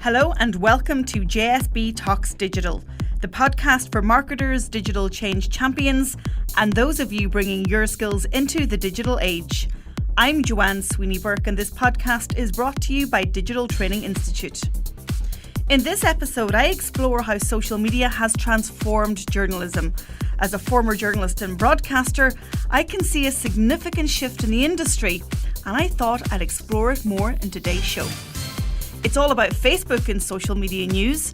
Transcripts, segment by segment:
Hello and welcome to JSB Talks Digital, the podcast for marketers, digital change champions, and those of you bringing your skills into the digital age. I'm Joanne Sweeney-Burke, and this podcast is brought to you by Digital Training Institute. In this episode, I explore how social media has transformed journalism. As a former journalist and broadcaster, I can see a significant shift in the industry, and I thought I'd explore it more in today's show. It's all about Facebook and social media news.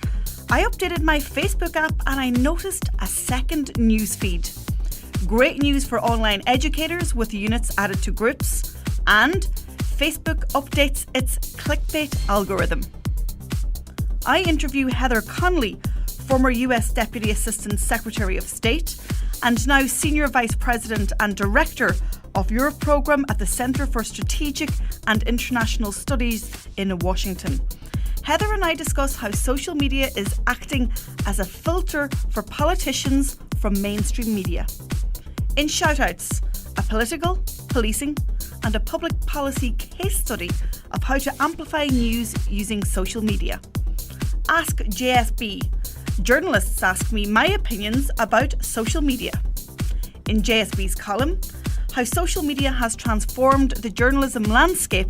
I updated my Facebook app and I noticed a second news feed. Great news for online educators with units added to groups, and Facebook updates its clickbait algorithm. I interview Heather Conley, former US Deputy Assistant Secretary of State and now Senior Vice President and Director of Europe Programme at the Centre for Strategic and International Studies in Washington. Heather and I discuss how social media is acting as a filter for politicians from mainstream media. In Shoutouts, a political, policing and a public policy case study of how to amplify news using social media. Ask JSB. Journalists ask me my opinions about social media. In JSB's column, how social media has transformed the journalism landscape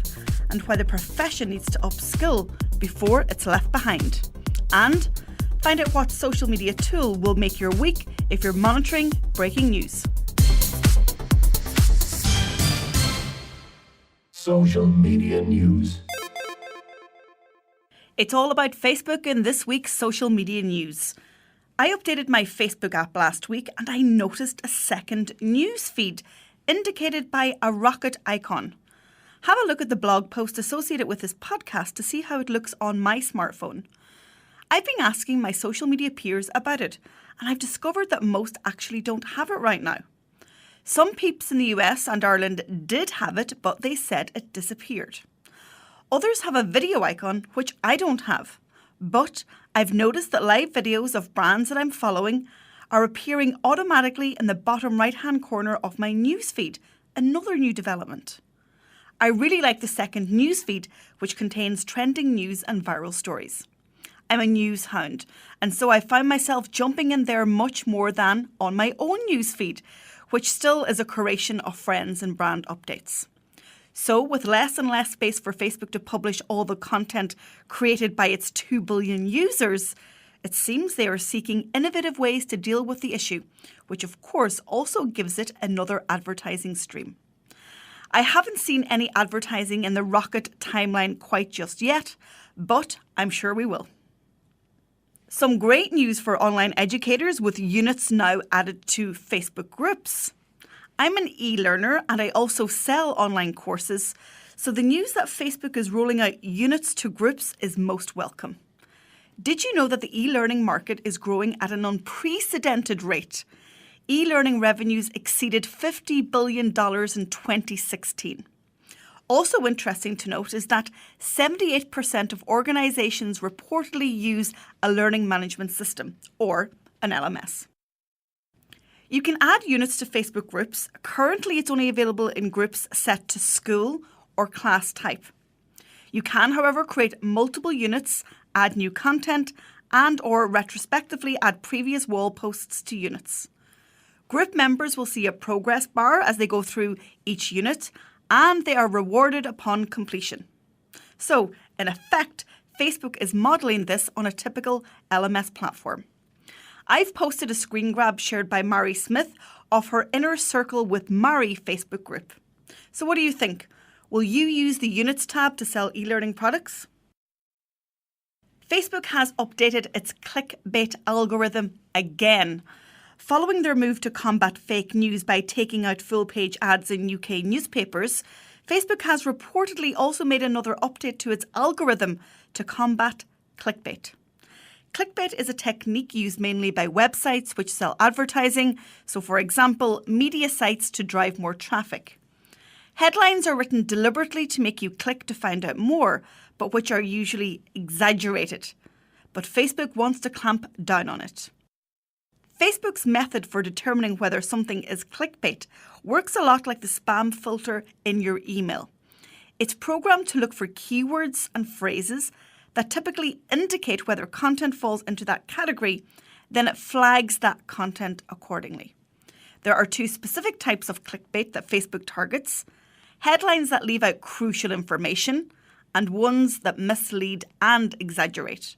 and why the profession needs to upskill before it's left behind. And find out what social media tool will make your week if you're monitoring breaking news. Social media news. It's all about Facebook in this week's social media news. I updated my Facebook app last week and I noticed a second news feed indicated by a rocket icon. Have a look at the blog post associated with this podcast to see how it looks on my smartphone. I've been asking my social media peers about it, and I've discovered that most actually don't have it right now. Some peeps in the US and Ireland did have it, but they said it disappeared. Others have a video icon, which I don't have. But I've noticed that live videos of brands that I'm following are appearing automatically in the bottom right-hand corner of my newsfeed, another new development. I really like the second newsfeed, which contains trending news and viral stories. I'm a news hound, and so I find myself jumping in there much more than on my own newsfeed, which still is a curation of friends and brand updates. So, with less and less space for Facebook to publish all the content created by its 2 billion users, it seems they are seeking innovative ways to deal with the issue, which of course also gives it another advertising stream. I haven't seen any advertising in the rocket timeline quite just yet, but I'm sure we will. Some great news for online educators with units now added to Facebook groups. I'm an e-learner and I also sell online courses, so the news that Facebook is rolling out units to groups is most welcome. Did you know that the e-learning market is growing at an unprecedented rate? E-learning revenues exceeded $50 billion in 2016. Also interesting to note is that 78% of organisations reportedly use a learning management system, or an LMS. You can add units to Facebook groups. Currently, it's only available in groups set to school or class type. You can, however, create multiple units, add new content, and or retrospectively add previous wall posts to units. Group members will see a progress bar as they go through each unit, and they are rewarded upon completion. So, in effect, Facebook is modelling this on a typical LMS platform. I've posted a screen grab shared by Mary Smith of her Inner Circle with Mary Facebook group. So what do you think? Will you use the Units tab to sell e-learning products? Facebook has updated its clickbait algorithm again. Following their move to combat fake news by taking out full-page ads in UK newspapers, Facebook has reportedly also made another update to its algorithm to combat clickbait. Clickbait is a technique used mainly by websites which sell advertising, so for example, media sites to drive more traffic. Headlines are written deliberately to make you click to find out more, but which are usually exaggerated. But Facebook wants to clamp down on it. Facebook's method for determining whether something is clickbait works a lot like the spam filter in your email. It's programmed to look for keywords and phrases that typically indicate whether content falls into that category, then it flags that content accordingly. There are two specific types of clickbait that Facebook targets: headlines that leave out crucial information and ones that mislead and exaggerate.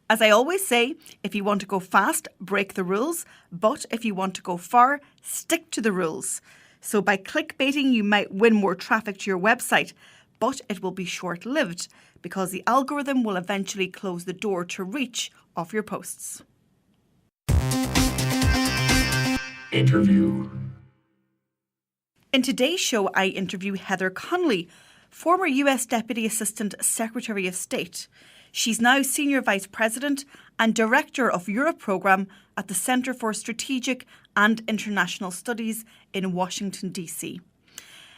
As I always say, if you want to go fast, break the rules, but if you want to go far, stick to the rules. So by clickbaiting, you might win more traffic to your website, but it will be short-lived because the algorithm will eventually close the door to reach of your posts. Interview. In today's show, I interview Heather Conley, former US Deputy Assistant Secretary of State. She's now Senior Vice President and Director of Europe Programme at the Centre for Strategic and International Studies in Washington, D.C.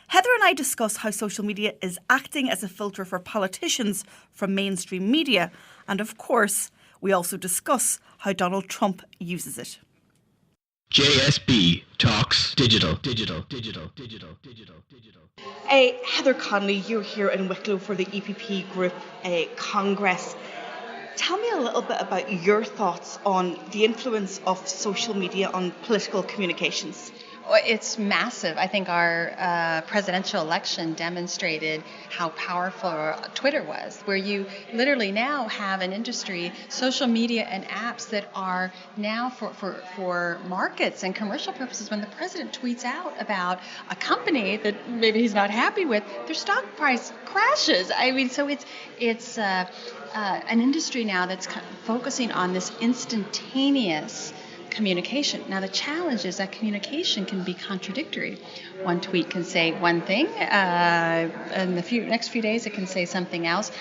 Heather and I discuss how social media is acting as a filter for politicians from mainstream media. And of course, we also discuss how Donald Trump uses it. JSB Talks Digital. Heather Conley, you're here in Wicklow for the EPP Group Congress. Tell me a little bit about your thoughts on the influence of social media on political communications. Well, it's massive. I think our presidential election demonstrated how powerful Twitter was, where you literally now have an industry, social media and apps that are now for markets and commercial purposes. When the president tweets out about a company that maybe he's not happy with, their stock price crashes. I mean, so it's an industry now that's focusing on this instantaneous communication. Now, the challenge is that communication can be contradictory. One tweet can say one thing, in the next few days it can say something else.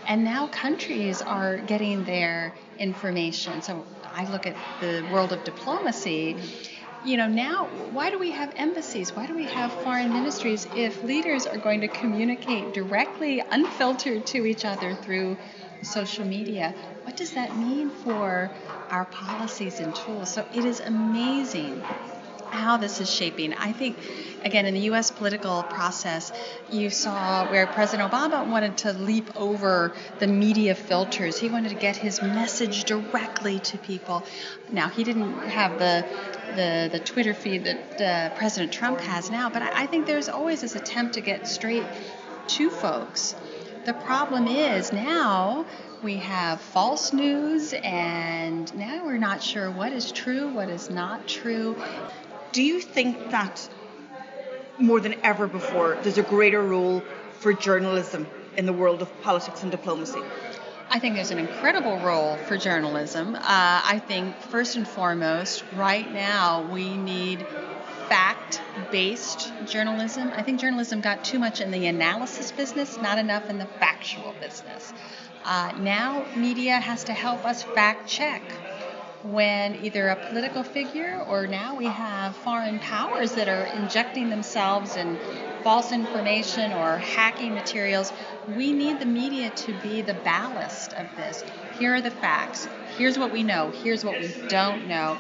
And now countries are getting their information. So I look at the world of diplomacy. Now, why do we have embassies? Why do we have foreign ministries if leaders are going to communicate directly, unfiltered to each other through social media? What does that mean for our policies and tools? So it is amazing how this is shaping. I think, again, in the U.S. political process, you saw where President Obama wanted to leap over the media filters. He wanted to get his message directly to people. Now, he didn't have the Twitter feed that President Trump has now, but I think there's always this attempt to get straight to folks. The problem is now we have false news, and now we're not sure what is true, what is not true. Do you think that more than ever before, there's a greater role for journalism in the world of politics and diplomacy? I think there's an incredible role for journalism. I think first and foremost, right now, we need fact-based journalism. I think journalism got too much in the analysis business, not enough in the factual business. Now media has to help us fact-check when either a political figure or now we have foreign powers that are injecting themselves in false information or hacking materials. We need the media to be the ballast of this. Here are the facts. Here's what we know. Here's what we don't know.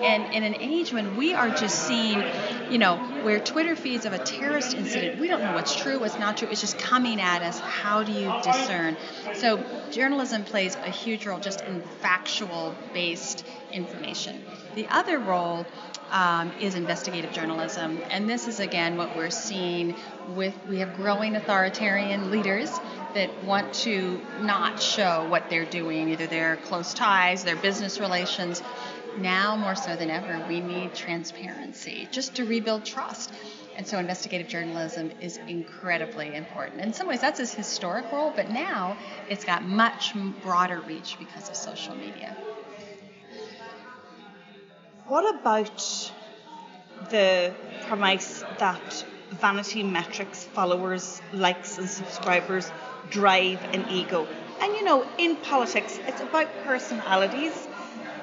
And in an age when we are just seeing, where Twitter feeds of a terrorist incident, we don't know what's true, what's not true. It's just coming at us. How do you discern? So journalism plays a huge role just in factual-based information. The other role is investigative journalism. And this is, again, what we're seeing we have growing authoritarian leaders that want to not show what they're doing, either their close ties, their business relations. Now, more so than ever, we need transparency just to rebuild trust. And so investigative journalism is incredibly important. In some ways, that's its historic role, but now it's got much broader reach because of social media. What about the premise that vanity metrics, followers, likes and subscribers drive an ego? And, in politics, it's about personalities.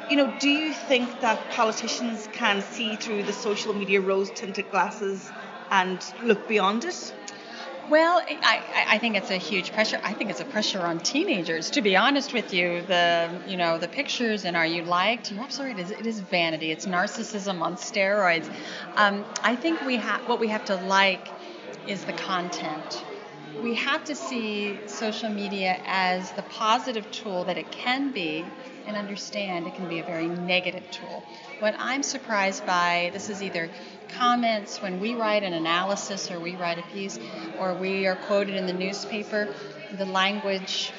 Do you think that politicians can see through the social media rose-tinted glasses and look beyond it? Well, I think it's a huge pressure. I think it's a pressure on teenagers, to be honest with you. The pictures and are you liked? You're absolutely right. It is vanity. It's narcissism on steroids. I think what we have to like is the content. we have to see social media as the positive tool that it can be, and understand it can be a very negative tool. What I'm surprised by, this is either comments when we write an analysis or we write a piece or we are quoted in the newspaper, the language,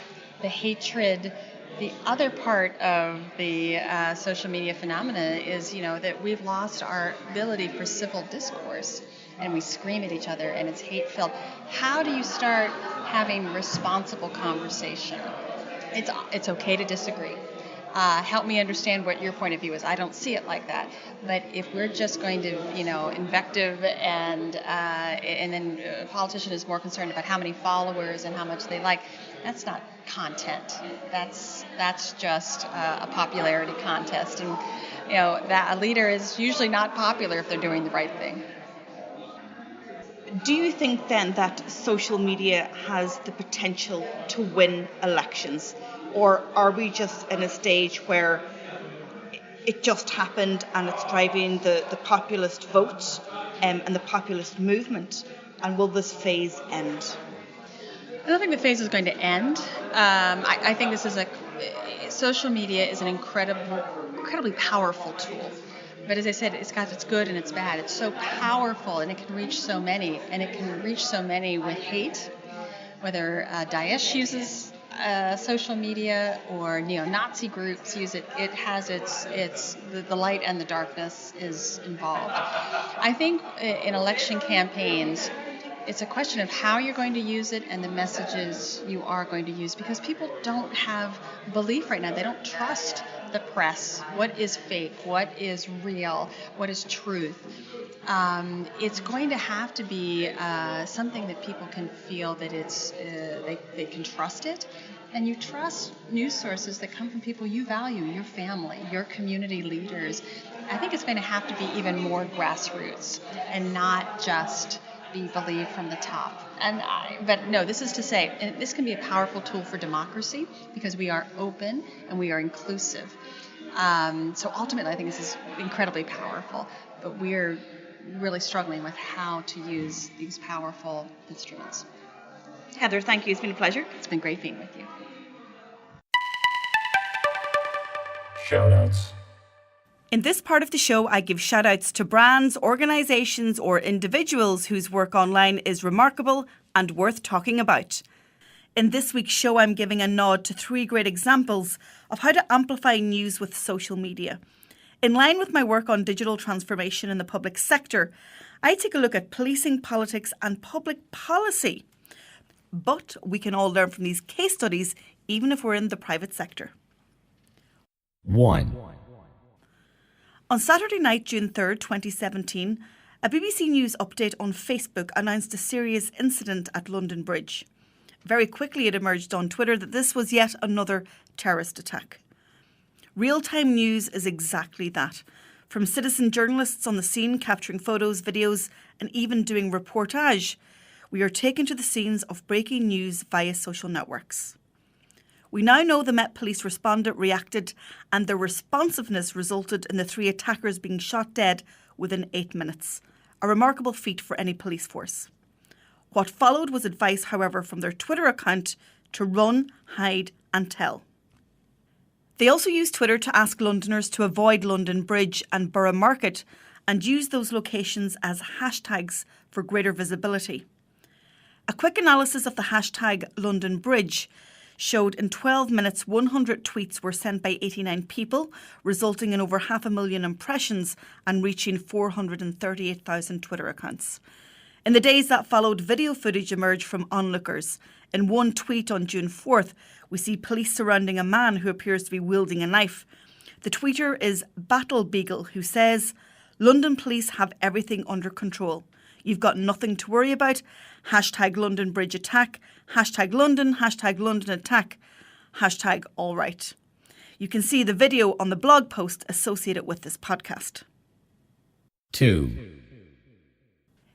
the hatred. The other part of the social media phenomena is, that we've lost our ability for civil discourse, and we scream at each other, and it's hate-filled. How do you start having responsible conversation? It's okay to disagree. Help me understand what your point of view is. I don't see it like that. But if we're just going to, invective and then a politician is more concerned about how many followers and how much they like, that's not content. That's just a popularity contest. And, that a leader is usually not popular if they're doing the right thing. Do you think then that social media has the potential to win elections? Or are we just in a stage where it just happened and it's driving the populist vote and the populist movement? And will this phase end? I don't think the phase is going to end. I think this is social media is an incredibly powerful tool. But as I said, it's got its good and its bad. It's so powerful, and it can reach so many. And it can reach so many with hate, whether Daesh uses social media or neo-Nazi groups use it. It has the light and the darkness is involved. I think in election campaigns, it's a question of how you're going to use it and the messages you are going to use, because people don't have belief right now. They don't trust the press. What is fake? What is real? What is truth? It's going to have to be something that people can feel that they can trust it. And you trust news sources that come from people you value, your family, your community leaders. I think it's going to have to be even more grassroots and not just be believed from the top. But no, this is to say, this can be a powerful tool for democracy because we are open and we are inclusive. So ultimately, I think this is incredibly powerful, but we're really struggling with how to use these powerful instruments. Heather, thank you. It's been a pleasure. It's been great being with you. Shoutouts. In this part of the show, I give shout-outs to brands, organisations or individuals whose work online is remarkable and worth talking about. In this week's show, I'm giving a nod to 3 great examples of how to amplify news with social media. In line with my work on digital transformation in the public sector, I take a look at policing, politics and public policy. But we can all learn from these case studies, even if we're in the private sector. 1. On Saturday night, June 3rd, 2017, a BBC News update on Facebook announced a serious incident at London Bridge. Very quickly it emerged on Twitter that this was yet another terrorist attack. Real-time news is exactly that. From citizen journalists on the scene capturing photos, videos and even doing reportage, we are taken to the scenes of breaking news via social networks. We now know the Met Police responded, reacted, and their responsiveness resulted in the 3 attackers being shot dead within 8 minutes. A remarkable feat for any police force. What followed was advice, however, from their Twitter account to run, hide and tell. They also used Twitter to ask Londoners to avoid London Bridge and Borough Market and use those locations as hashtags for greater visibility. A quick analysis of the hashtag London Bridge showed in 12 minutes 100 tweets were sent by 89 people, resulting in over 500,000 impressions and reaching 438,000 Twitter accounts. In the days that followed, video footage emerged from onlookers. In one tweet on June 4th, we see police surrounding a man who appears to be wielding a knife. The tweeter is Battle Beagle, who says, "London police have everything under control. You've got nothing to worry about. Hashtag London Bridge attack. Hashtag London attack. Hashtag all right." You can see the video on the blog post associated with this podcast. 2.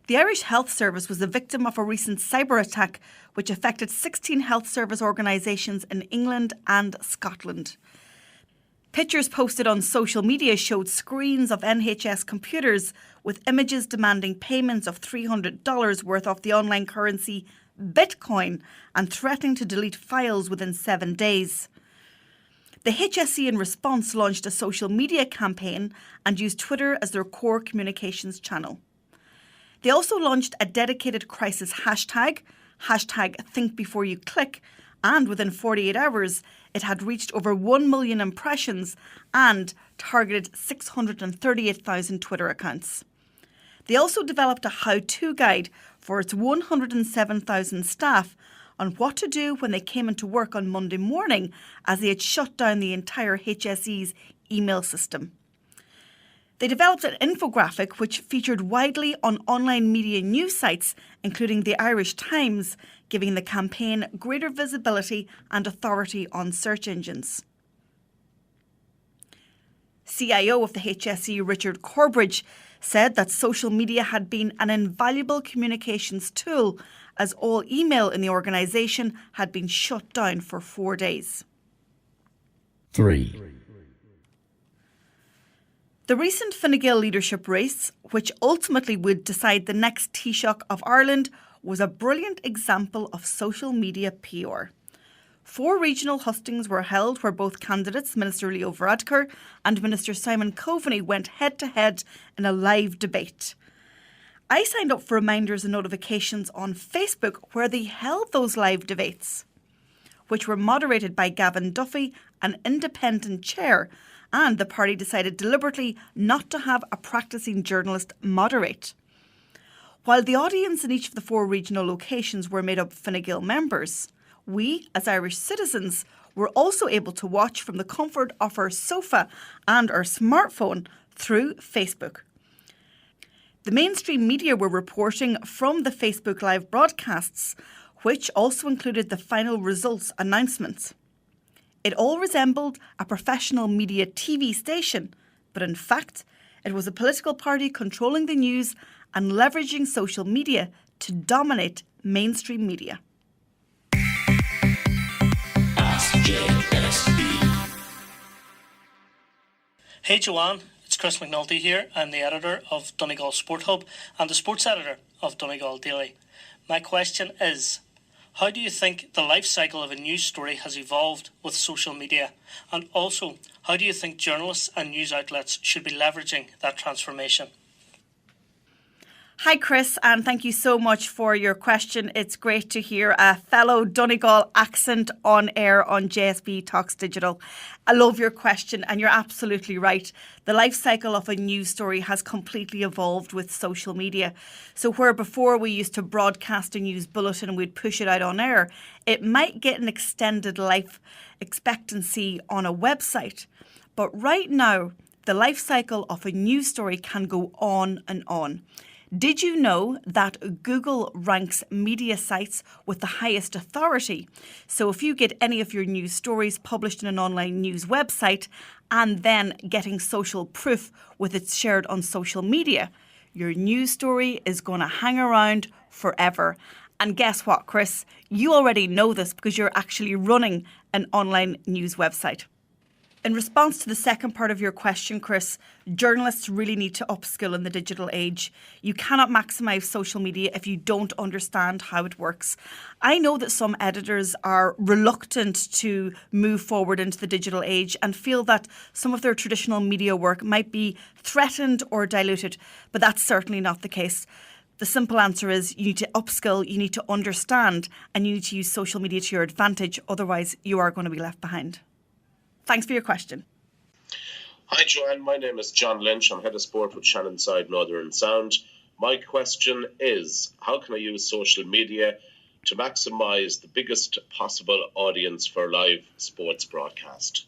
The Irish Health Service was the victim of a recent cyber attack which affected 16 health service organisations in England and Scotland. Pictures posted on social media showed screens of NHS computers with images demanding payments of $300 worth of the online currency Bitcoin, and threatening to delete files within 7 days. The HSE in response launched a social media campaign and used Twitter as their core communications channel. They also launched a dedicated crisis hashtag #ThinkBeforeYouClick, and within 48 hours, it had reached over 1 million impressions and targeted 638,000 Twitter accounts. They also developed a how-to guide for its 107,000 staff on what to do when they came into work on Monday morning, as they had shut down the entire HSE's email system. They developed an infographic which featured widely on online media news sites, including the Irish Times, giving the campaign greater visibility and authority on search engines. CIO of the HSE, Richard Corbridge, said that social media had been an invaluable communications tool, as all email in the organisation had been shut down for 4 days. 3. The recent Fine Gael leadership race, which ultimately would decide the next Taoiseach of Ireland, was a brilliant example of social media PR. 4 regional hustings were held where both candidates, Minister Leo Varadkar and Minister Simon Coveney, went head-to-head in a live debate. I signed up for reminders and notifications on Facebook where they held those live debates, which were moderated by Gavin Duffy, an independent chair, and the party decided deliberately not to have a practising journalist moderate. While the audience in each of the 4 regional locations were made up of Fine Gael members, we, as Irish citizens, were also able to watch from the comfort of our sofa and our smartphone through Facebook. The mainstream media were reporting from the Facebook Live broadcasts, which also included the final results announcements. It all resembled a professional media TV station, but in fact, it was a political party controlling the news and leveraging social media to dominate mainstream media. JSB. Hey Joanne, it's Chris McNulty here. I'm the editor of Donegal Sport Hub and the sports editor of Donegal Daily. My question is, how do you think the life cycle of a news story has evolved with social media? And also, how do you think journalists and news outlets should be leveraging that transformation? Hi Chris, and thank you so much for your question. It's great to hear a fellow Donegal accent on air on JSB Talks Digital. I love your question, and you're absolutely right. The life cycle of a news story has completely evolved with social media. So where before we used to broadcast a news bulletin and we'd push it out on air, it might get an extended life expectancy on a website. But right now, the life cycle of a news story can go on and on. Did you know that Google ranks media sites with the highest authority? So if you get any of your news stories published in an online news website and then getting social proof with it shared on social media, your news story is going to hang around forever. And guess what, Chris? You already know this because you're actually running an online news website. In response to the second part of your question, Chris, journalists really need to upskill in the digital age. You cannot maximise social media if you don't understand how it works. I know that some editors are reluctant to move forward into the digital age and feel that some of their traditional media work might be threatened or diluted, but that's certainly not the case. The simple answer is you need to upskill, you need to understand, and you need to use social media to your advantage. Otherwise, you are going to be left behind. Thanks for your question. Hi, Joanne. My name is John Lynch. I'm head of sport with Shannonside Northern Sound. My question is, how can I use social media to maximise the biggest possible audience for live sports broadcast?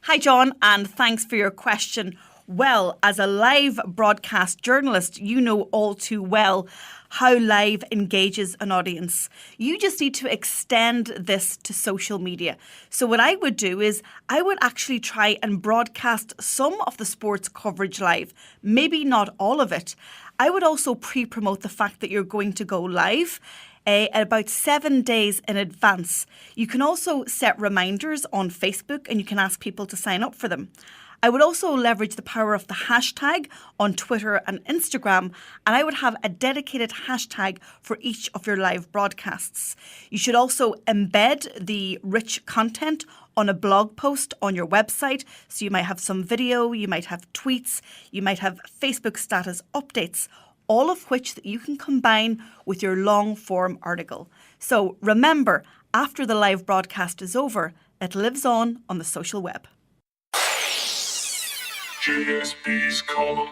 Hi, John, and thanks for your question. Well, as a live broadcast journalist, you know all too well how live engages an audience. You just need to extend this to social media. So what I would do is I would actually try and broadcast some of the sports coverage live, maybe not all of it. I would also pre-promote the fact that you're going to go live about 7 days in advance. You can also set reminders on Facebook and you can ask people to sign up for them. I would also leverage the power of the hashtag on Twitter and Instagram, and I would have a dedicated hashtag for each of your live broadcasts. You should also embed the rich content on a blog post on your website. So you might have some video, you might have tweets, you might have Facebook status updates, all of which that you can combine with your long form article. So remember, after the live broadcast is over, it lives on the social web. JSB's column.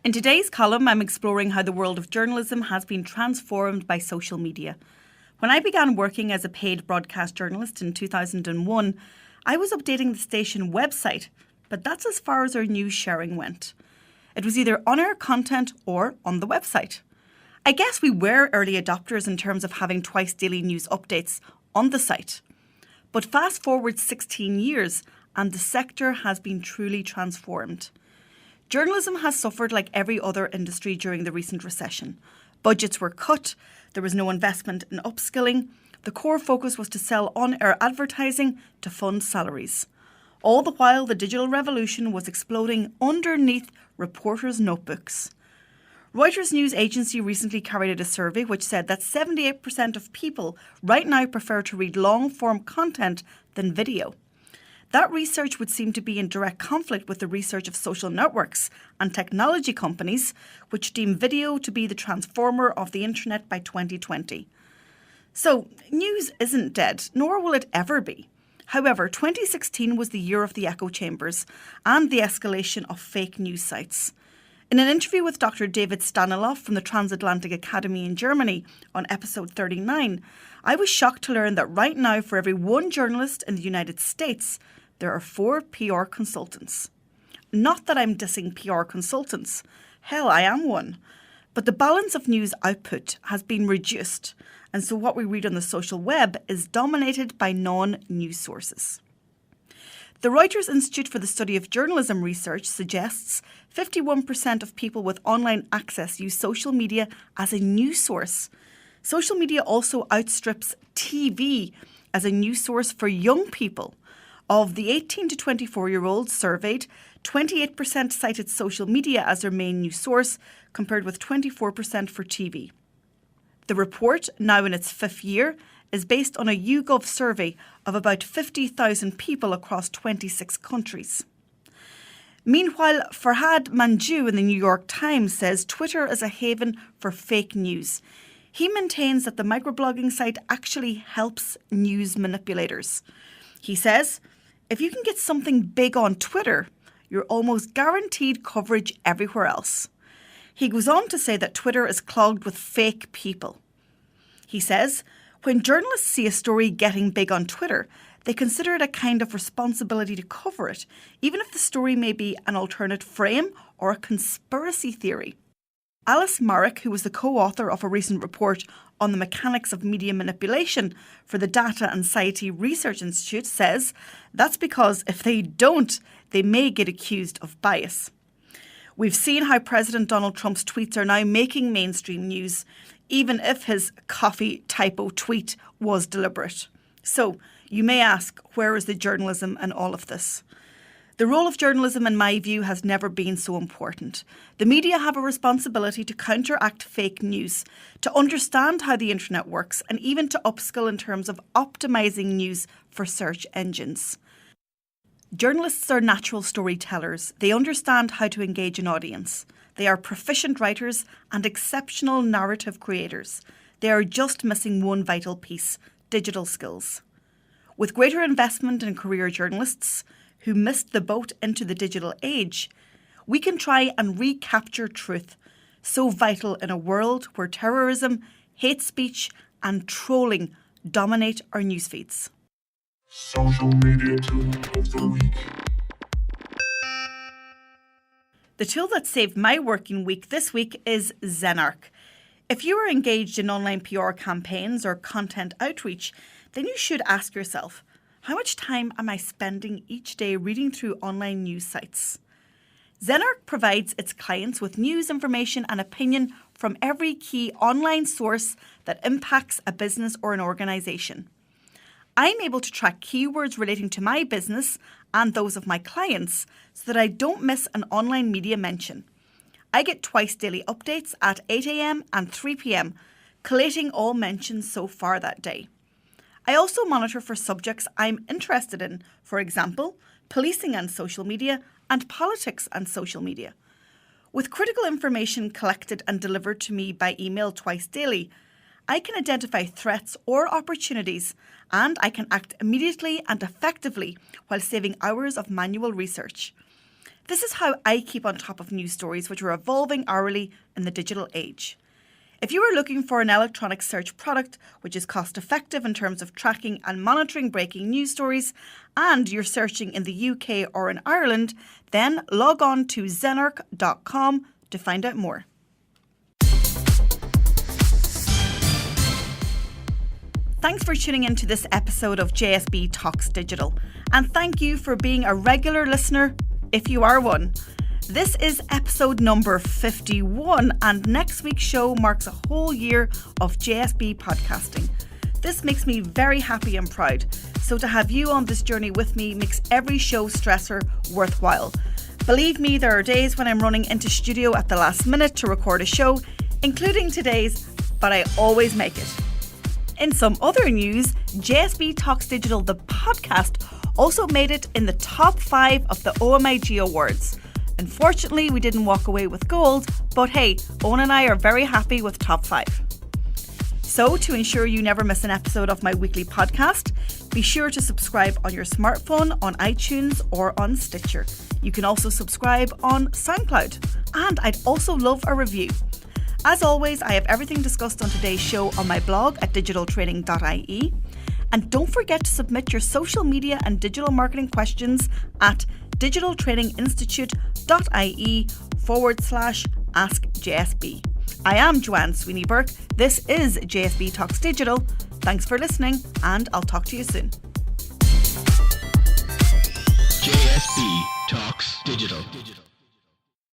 In today's column, I'm exploring how the world of journalism has been transformed by social media. When I began working as a paid broadcast journalist in 2001, I was updating the station website, but that's as far as our news sharing went. It was either on-air content or on the website. I guess we were early adopters in terms of having twice daily news updates on the site. But fast forward 16 years, and the sector has been truly transformed. Journalism has suffered like every other industry during the recent recession. Budgets were cut, there was no investment in upskilling, the core focus was to sell on-air advertising to fund salaries. All the while, the digital revolution was exploding underneath reporters' notebooks. Reuters news agency recently carried out a survey which said that 78% of people right now prefer to read long-form content than video. That research would seem to be in direct conflict with the research of social networks and technology companies, which deem video to be the transformer of the internet by 2020. So, news isn't dead, nor will it ever be. However, 2016 was the year of the echo chambers and the escalation of fake news sites. In an interview with Dr. David Staniloff from the Transatlantic Academy in Germany on episode 39, I was shocked to learn that right now, for every one journalist in the United States, there are 4 PR consultants. Not that I'm dissing PR consultants. Hell, I am one. But the balance of news output has been reduced, and so what we read on the social web is dominated by non-news sources. The Reuters Institute for the Study of Journalism research suggests 51% of people with online access use social media as a news source. Social media also outstrips TV as a news source for young people. Of the 18 to 24-year-olds surveyed, 28% cited social media as their main news source, compared with 24% for TV. The report, now in its 5th year, is based on a YouGov survey of about 50,000 people across 26 countries. Meanwhile, Farhad Manjoo in the New York Times says Twitter is a haven for fake news. He maintains that the microblogging site actually helps news manipulators. He says, if you can get something big on Twitter, you're almost guaranteed coverage everywhere else. He goes on to say that Twitter is clogged with fake people. He says, when journalists see a story getting big on Twitter, they consider it a kind of responsibility to cover it, even if the story may be an alternate frame or a conspiracy theory. Alice Marek, who was the co-author of a recent report on the mechanics of media manipulation for the Data and Society Research Institute, says that's because if they don't, they may get accused of bias. We've seen how President Donald Trump's tweets are now making mainstream news, even if his coffee typo tweet was deliberate. So, you may ask, where is the journalism in all of this? The role of journalism, in my view, has never been so important. The media have a responsibility to counteract fake news, to understand how the internet works, and even to upskill in terms of optimising news for search engines. Journalists are natural storytellers. They understand how to engage an audience. They are proficient writers and exceptional narrative creators. They are just missing one vital piece: digital skills. With greater investment in career journalists who missed the boat into the digital age, we can try and recapture truth, so vital in a world where terrorism, hate speech and trolling dominate our news feeds. Social media tool of the week. The tool that saved my working week this week is Zenarch. If you are engaged in online PR campaigns or content outreach, then you should ask yourself, how much time am I spending each day reading through online news sites? Zenarch provides its clients with news, information and opinion from every key online source that impacts a business or an organisation. I'm able to track keywords relating to my business and those of my clients so that I don't miss an online media mention. I get twice daily updates at 8 a.m. and 3 p.m, collating all mentions so far that day. I also monitor for subjects I'm interested in, for example, policing and social media and politics and social media. With critical information collected and delivered to me by email twice daily, I can identify threats or opportunities, and I can act immediately and effectively while saving hours of manual research. This is how I keep on top of news stories which are evolving hourly in the digital age. If you are looking for an electronic search product which is cost effective in terms of tracking and monitoring breaking news stories, and you're searching in the UK or in Ireland, then log on to zenarch.com to find out more. Thanks for tuning in to this episode of JSB Talks Digital, and thank you for being a regular listener if you are one. This is episode number 51, and next week's show marks a whole year of JSB podcasting. This makes me very happy and proud, so to have you on this journey with me makes every show stressor worthwhile. Believe me, there are days when I'm running into studio at the last minute to record a show, including today's, but I always make it. In some other news, JSB Talks Digital, the podcast, also made it in the top 5 of the OMIG Awards. Unfortunately, we didn't walk away with gold, but hey, Owen and I are very happy with top 5. So, to ensure you never miss an episode of my weekly podcast, be sure to subscribe on your smartphone, on iTunes or on Stitcher. You can also subscribe on SoundCloud, and I'd also love a review. As always, I have everything discussed on today's show on my blog at digitaltraining.ie. And don't forget to submit your social media and digital marketing questions at digitaltraininginstitute.ie/askJSB. I am Joanne Sweeney Burke. This is JSB Talks Digital. Thanks for listening, and I'll talk to you soon. JSB Talks Digital.